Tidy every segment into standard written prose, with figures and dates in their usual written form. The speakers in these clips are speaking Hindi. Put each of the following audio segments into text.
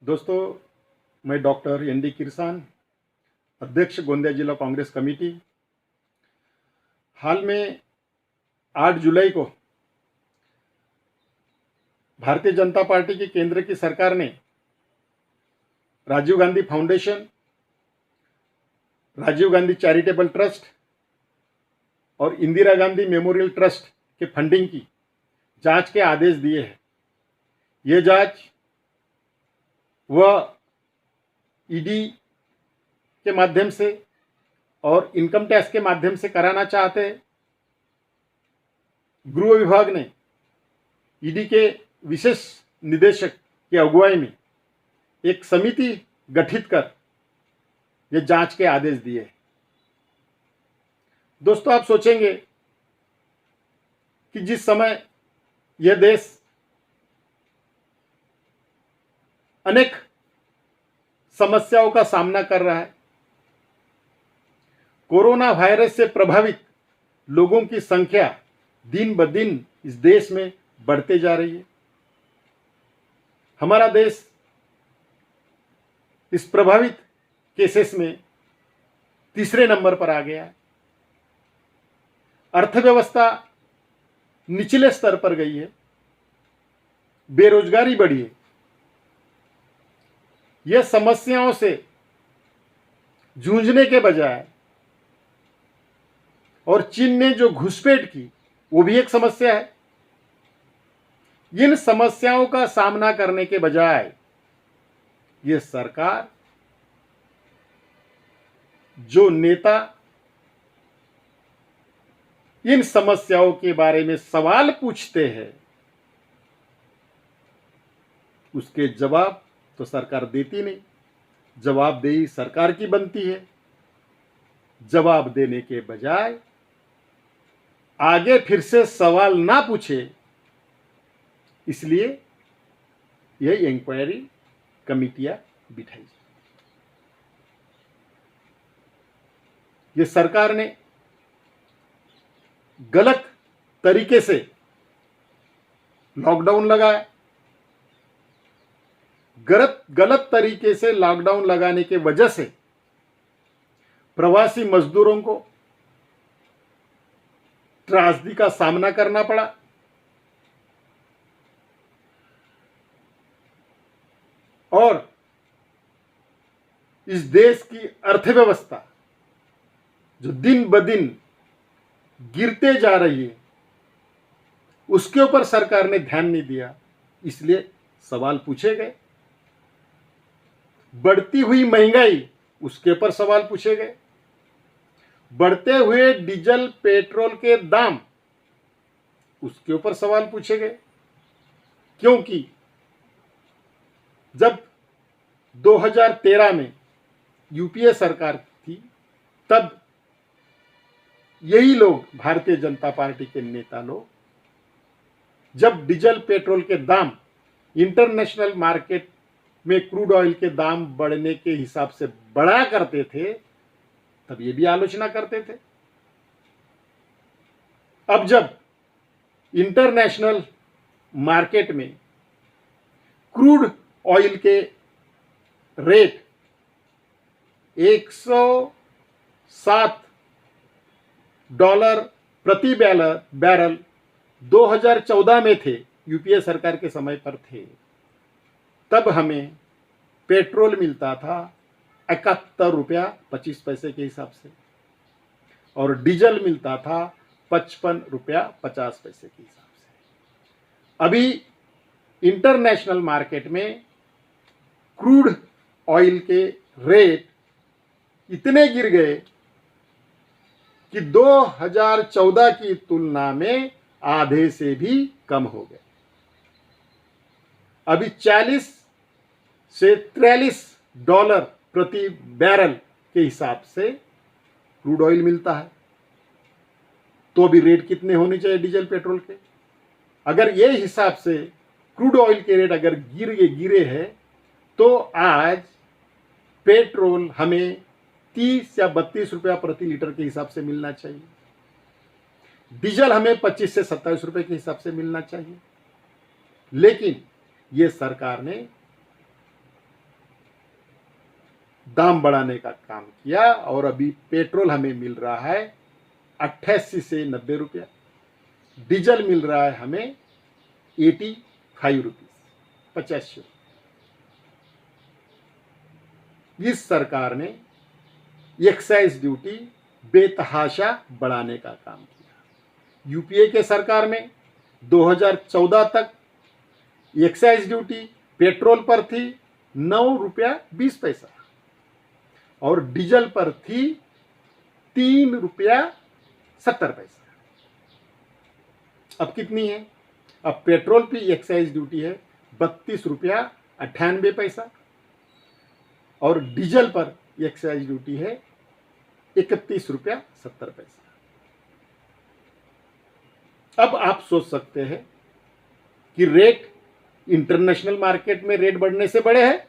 दोस्तों, मैं डॉक्टर एन.डी. किरसान, अध्यक्ष गोंदिया जिला कांग्रेस कमेटी। हाल में 8 जुलाई को भारतीय जनता पार्टी की केंद्र की सरकार ने Rajiv Gandhi foundation, Rajiv Gandhi charitable trust और इंदिरा गांधी मेमोरियल ट्रस्ट के फंडिंग की जांच के आदेश दिए हैं। ये जांच वह ईडी के माध्यम से और इनकम टैक्स के माध्यम से कराना चाहते हैं। गृह विभाग ने ईडी के विशेष निदेशक की अगुवाई में एक समिति गठित कर ये जांच के आदेश दिए। दोस्तों, आप सोचेंगे कि जिस समय यह देश अनेक समस्याओं का सामना कर रहा है, कोरोना वायरस से प्रभावित लोगों की संख्या दिन ब दिन इस देश में बढ़ते जा रही है। हमारा देश इस प्रभावित केसेस में तीसरे नंबर पर आ गया है। अर्थव्यवस्था निचले स्तर पर गई है, बेरोजगारी बढ़ी है। यह समस्याओं से जूझने के बजाय और चीन ने जो घुसपैठ की वो भी एक समस्या है। इन समस्याओं का सामना करने के बजाय यह सरकार, जो नेता इन समस्याओं के बारे में सवाल पूछते हैं, उसके जवाब तो सरकार देती नहीं। जवाबदेही सरकार की बनती है। जवाब देने के बजाय आगे फिर से सवाल ना पूछे, इसलिए यह इंक्वायरी कमिटियां बिठाई जाए। ये सरकार ने गलत तरीके से लॉकडाउन लगाया। गलत तरीके से लॉकडाउन लगाने के वजह से प्रवासी मजदूरों को त्रासदी का सामना करना पड़ा। और इस देश की अर्थव्यवस्था जो दिन ब दिन गिरते जा रही है, उसके ऊपर सरकार ने ध्यान नहीं दिया, इसलिए सवाल पूछे गए। बढ़ती हुई महंगाई, उसके ऊपर सवाल पूछे गए। बढ़ते हुए डीजल पेट्रोल के दाम, उसके ऊपर सवाल पूछे गए। क्योंकि जब 2013 में यूपीए सरकार थी, तब यही लोग, भारतीय जनता पार्टी के नेता लोग, जब डीजल पेट्रोल के दाम इंटरनेशनल मार्केट में क्रूड ऑयल के दाम बढ़ने के हिसाब से बढ़ा करते थे, तब ये भी आलोचना करते थे। अब जब इंटरनेशनल मार्केट में क्रूड ऑयल के रेट $107 प्रति बैरल 2014 में थे, यूपीए सरकार के समय पर थे, तब हमें पेट्रोल मिलता था ₹71.25 के हिसाब से और डीजल मिलता था ₹55.50 के हिसाब से। अभी इंटरनेशनल मार्केट में क्रूड ऑयल के रेट इतने गिर गए कि 2014 की तुलना में आधे से भी कम हो गए। अभी $40 से $43 प्रति बैरल के हिसाब से क्रूड ऑयल मिलता है। तो अभी रेट कितने होने चाहिए डीजल पेट्रोल के? अगर ये हिसाब से क्रूड ऑयल के रेट अगर गिरे हैं, तो आज पेट्रोल हमें 30 या 32 रुपया प्रति लीटर के हिसाब से मिलना चाहिए। डीजल हमें 25 से 27 रुपए के हिसाब से मिलना चाहिए। लेकिन ये सरकार ने दाम बढ़ाने का काम किया और अभी पेट्रोल हमें मिल रहा है 88 से 90 रुपया, डीजल मिल रहा है हमें 85 रुपीज, 85। इस सरकार ने एक्साइज ड्यूटी बेतहाशा बढ़ाने का काम किया। यूपीए के सरकार में 2014 तक एक्साइज ड्यूटी पेट्रोल पर थी 9 रुपया 20 पैसा और डीजल पर थी 3 रुपया 70 पैसा। अब कितनी है? अब पेट्रोल पे एक्साइज ड्यूटी है 32 रुपया 98 पैसा और डीजल पर एक्साइज ड्यूटी है 31 रुपया 70 पैसा। अब आप सोच सकते हैं कि रेट इंटरनेशनल मार्केट में रेट बढ़ने से बढ़े हैं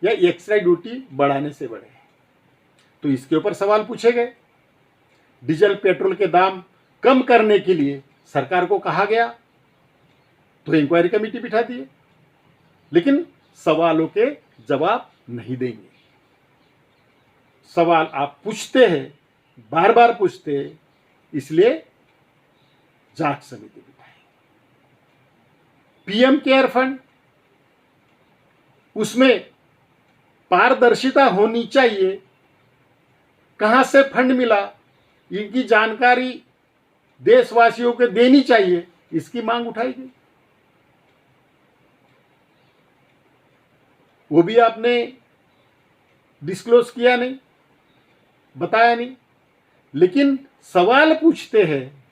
या एक्साइज ड्यूटी बढ़ाने से बढ़े हैं। तो इसके ऊपर सवाल पूछे गए। डीजल पेट्रोल के दाम कम करने के लिए सरकार को कहा गया तो इंक्वायरी कमेटी बिठा दिए, लेकिन सवालों के जवाब नहीं देंगे। सवाल आप पूछते हैं, बार बार पूछते हैं, इसलिए जांच समिति बिठाई। पीएम केयर फंड, उसमें पारदर्शिता होनी चाहिए। कहां से फंड मिला, इनकी जानकारी देशवासियों को देनी चाहिए, इसकी मांग उठाई गई। वो भी आपने डिस्क्लोज किया नहीं, बताया नहीं, लेकिन सवाल पूछते हैं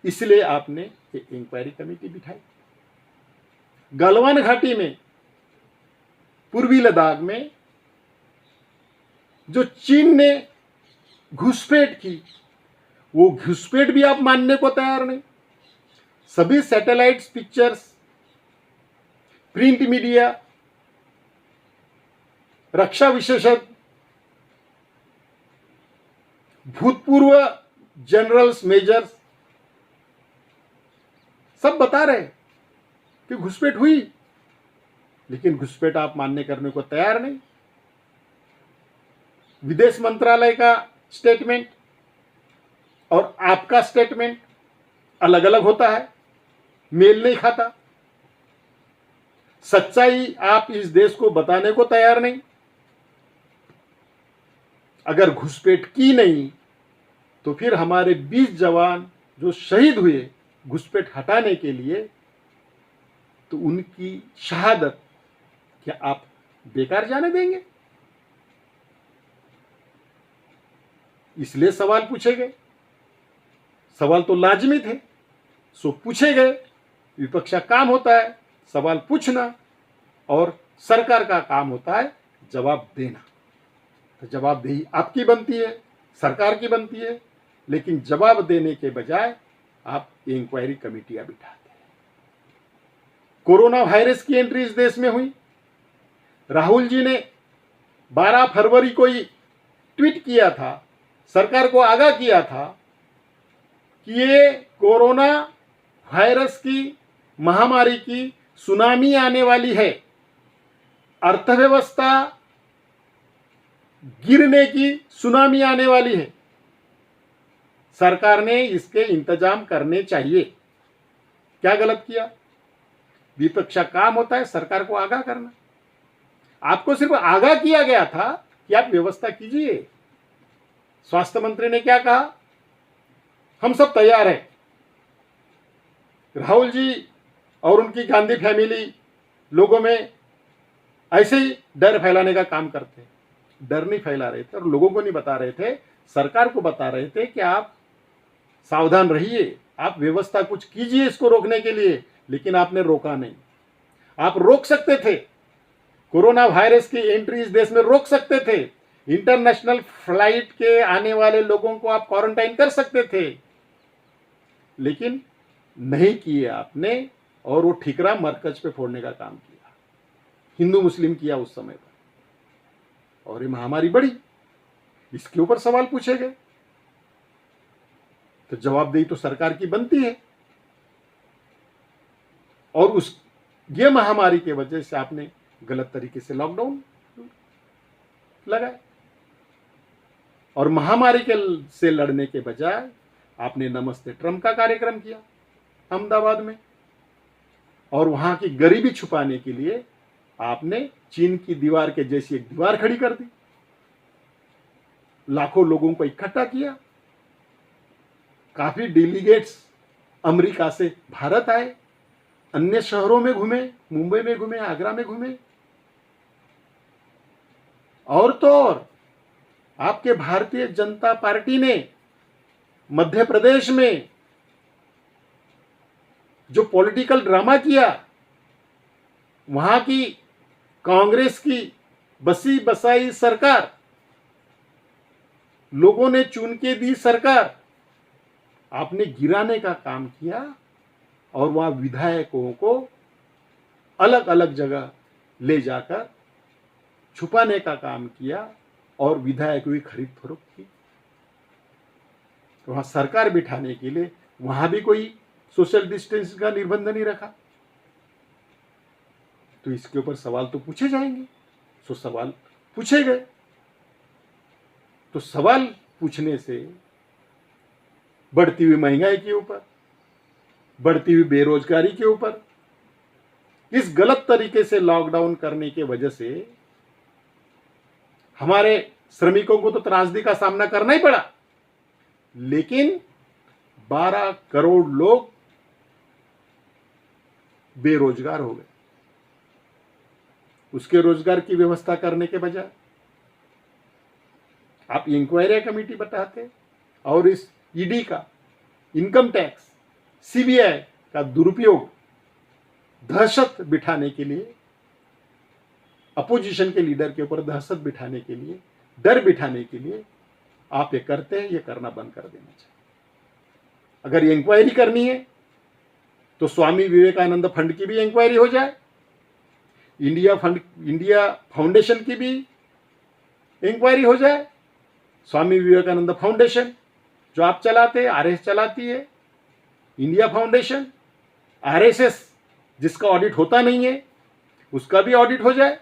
इसलिए आपने एक इंक्वायरी कमेटी बिठाई। गलवान घाटी में, पूर्वी लद्दाख में जो चीन ने घुसपैठ की, वो घुसपैठ भी आप मानने को तैयार नहीं। सभी सैटेलाइट्स पिक्चर्स, प्रिंट मीडिया, रक्षा विशेषज्ञ, भूतपूर्व जनरल्स, मेजर्स सब बता रहे कि घुसपैठ हुई, लेकिन घुसपैठ आप मानने करने को तैयार नहीं। विदेश मंत्रालय का स्टेटमेंट और आपका स्टेटमेंट अलग अलग होता है, मेल नहीं खाता। सच्चाई आप इस देश को बताने को तैयार नहीं। अगर घुसपैठ की नहीं तो फिर हमारे 20 जवान जो शहीद हुए घुसपैठ हटाने के लिए, तो उनकी शहादत क्या आप बेकार जाने देंगे? इसलिए सवाल पूछे गए। सवाल तो लाजमी थे, सो पूछे गए। विपक्ष का काम होता है सवाल पूछना और सरकार का काम होता है जवाब देना। तो जवाबदेही आपकी बनती है, सरकार की बनती है, लेकिन जवाब देने के बजाय आप इंक्वायरी कमेटियां बिठाते हैं। कोरोना वायरस की एंट्री इस देश में हुई। राहुल जी ने 12 फरवरी को ही ट्वीट किया था, सरकार को आगाह किया था कि ये कोरोना वायरस की महामारी की सुनामी आने वाली है, अर्थव्यवस्था गिरने की सुनामी आने वाली है, सरकार ने इसके इंतजाम करने चाहिए। क्या गलत किया? विपक्ष का काम होता है सरकार को आगाह करना। आपको सिर्फ आगाह किया गया था कि आप व्यवस्था कीजिए। स्वास्थ्य मंत्री ने क्या कहा? हम सब तैयार हैं। राहुल जी और उनकी गांधी फैमिली लोगों में ऐसे ही डर फैलाने का काम करते हैं। डर नहीं फैला रहे थे और लोगों को नहीं बता रहे थे, सरकार को बता रहे थे कि आप सावधान रहिए, आप व्यवस्था कुछ कीजिए इसको रोकने के लिए, लेकिन आपने रोका नहीं। आप रोक सकते थे, कोरोना वायरस की एंट्री इस देश में रोक सकते थे, इंटरनेशनल फ्लाइट के आने वाले लोगों को आप क्वारंटाइन कर सकते थे, लेकिन नहीं किए आपने और वो ठिकरा मरकज पे फोड़ने का काम किया। हिंदू मुस्लिम किया उस समय पर और ये महामारी बढ़ी। इसके ऊपर सवाल पूछे गए तो जवाबदेही तो सरकार की बनती है। और उस ये महामारी के वजह से आपने गलत तरीके से लॉकडाउन लगाए और महामारी के से लड़ने के बजाय आपने नमस्ते ट्रम्प का कार्यक्रम किया अहमदाबाद में, और वहां की गरीबी छुपाने के लिए आपने चीन की दीवार के जैसी एक दीवार खड़ी कर दी, लाखों लोगों को इकट्ठा किया, काफी डेलीगेट्स अमेरिका से भारत आए, अन्य शहरों में घूमे, मुंबई में घूमे, आगरा में घूमे, और तो और आपके भारतीय जनता पार्टी ने मध्य प्रदेश में जो पॉलिटिकल ड्रामा किया, वहां की कांग्रेस की बसी बसाई सरकार, लोगों ने चुन के दी सरकार, आपने गिराने का काम किया और वहां विधायकों को अलग अलग जगह ले जाकर छुपाने का काम किया और विधायकों की खरीद फरोख्त की। वहां सरकार बिठाने के लिए वहां भी कोई सोशल डिस्टेंस का निर्बंध नहीं रखा, तो इसके ऊपर सवाल तो पूछे जाएंगे। सो सवाल पूछे गए, तो सवाल पूछने से बढ़ती हुई महंगाई के ऊपर, बढ़ती हुई बेरोजगारी के ऊपर, इस गलत तरीके से लॉकडाउन करने की वजह से हमारे श्रमिकों को तो त्रासदी का सामना करना ही पड़ा, लेकिन 12 करोड़ लोग बेरोजगार हो गए। उसके रोजगार की व्यवस्था करने के बजाय आप इंक्वायरी कमेटी बैठाते और इस ईडी का, इनकम टैक्स, सीबीआई का दुरुपयोग दहशत बिठाने के लिए, अपोजिशन के लीडर के ऊपर दहशत बिठाने के लिए, डर बिठाने के लिए आप ये करते हैं, ये करना बंद कर देना चाहिए। अगर ये इंक्वायरी करनी है तो स्वामी विवेकानंद फंड की भी इंक्वायरी हो जाए, इंडिया फाउंडेशन की भी इंक्वायरी हो जाए। स्वामी विवेकानंद फाउंडेशन जो आप चलाते हैं, आरएस चलाती है, इंडिया फाउंडेशन, आरएसएस जिसका ऑडिट होता नहीं है उसका भी ऑडिट हो जाए,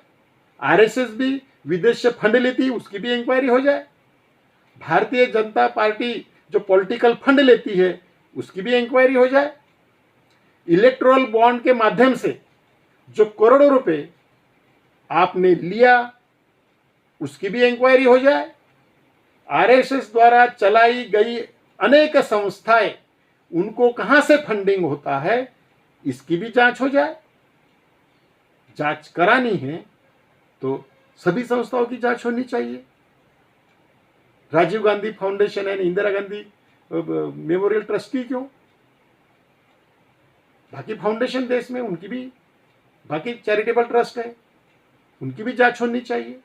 आरएसएस भी विदेश से फंड लेती है उसकी भी इंक्वायरी हो जाए, भारतीय जनता पार्टी जो पॉलिटिकल फंड लेती है उसकी भी इंक्वायरी हो जाए, इलेक्टोरल बॉन्ड के माध्यम से जो करोड़ों रुपए आपने लिया उसकी भी इंक्वायरी हो जाए, आरएसएस द्वारा चलाई गई अनेक संस्थाएं, उनको कहां से फंडिंग होता है इसकी भी जांच हो जाए। जांच करानी है तो सभी संस्थाओं की जांच होनी चाहिए। Rajiv Gandhi foundation and Indira Gandhi memorial trust की क्यों? बाकी फाउंडेशन देश में उनकी भी, बाकी चैरिटेबल ट्रस्ट है उनकी भी जांच होनी चाहिए।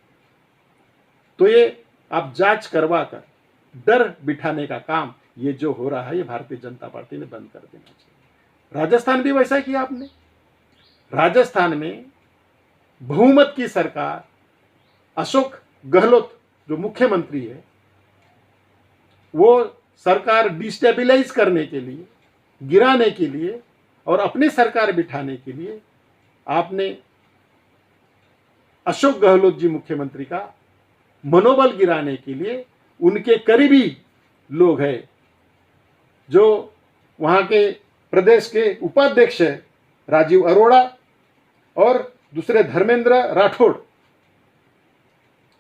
तो ये आप जांच करवा कर डर बिठाने का काम ये जो हो रहा है ये भारतीय जनता पार्टी ने बंद कर देना चाहिए। राजस्थान भी वैसा किया आपने। राजस्थान में बहुमत की सरकार, अशोक गहलोत जो मुख्यमंत्री है, वो सरकार डिस्टेबिलाइज करने के लिए, गिराने के लिए और अपनी सरकार बिठाने के लिए आपने अशोक गहलोत जी मुख्यमंत्री का मनोबल गिराने के लिए उनके करीबी लोग हैं, जो वहां के प्रदेश के उपाध्यक्ष है राजीव अरोड़ा और दूसरे धर्मेंद्र राठौड़,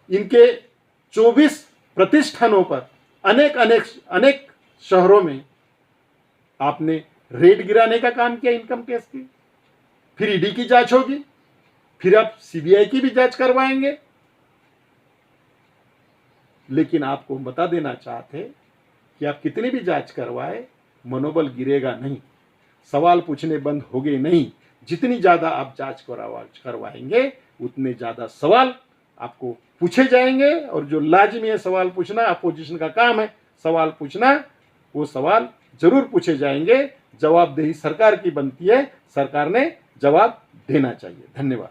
इनके 24 प्रतिष्ठानों पर अनेक शहरों में आपने रेड गिराने का काम किया इनकम टैक्स की। फिर ईडी की जांच होगी, फिर आप सीबीआई की भी जांच करवाएंगे। लेकिन आपको बता देना चाहते कि आप कितनी भी जांच करवाए मनोबल गिरेगा नहीं, सवाल पूछने बंद होंगे नहीं। जितनी ज्यादा आप जांच करवाएंगे उतने ज्यादा सवाल आपको पूछे जाएंगे, और जो लाजमी है सवाल पूछना, अपोजिशन का काम है सवाल पूछना, वो सवाल जरूर पूछे जाएंगे। जवाबदेही सरकार की बनती है, सरकार ने जवाब देना चाहिए। धन्यवाद।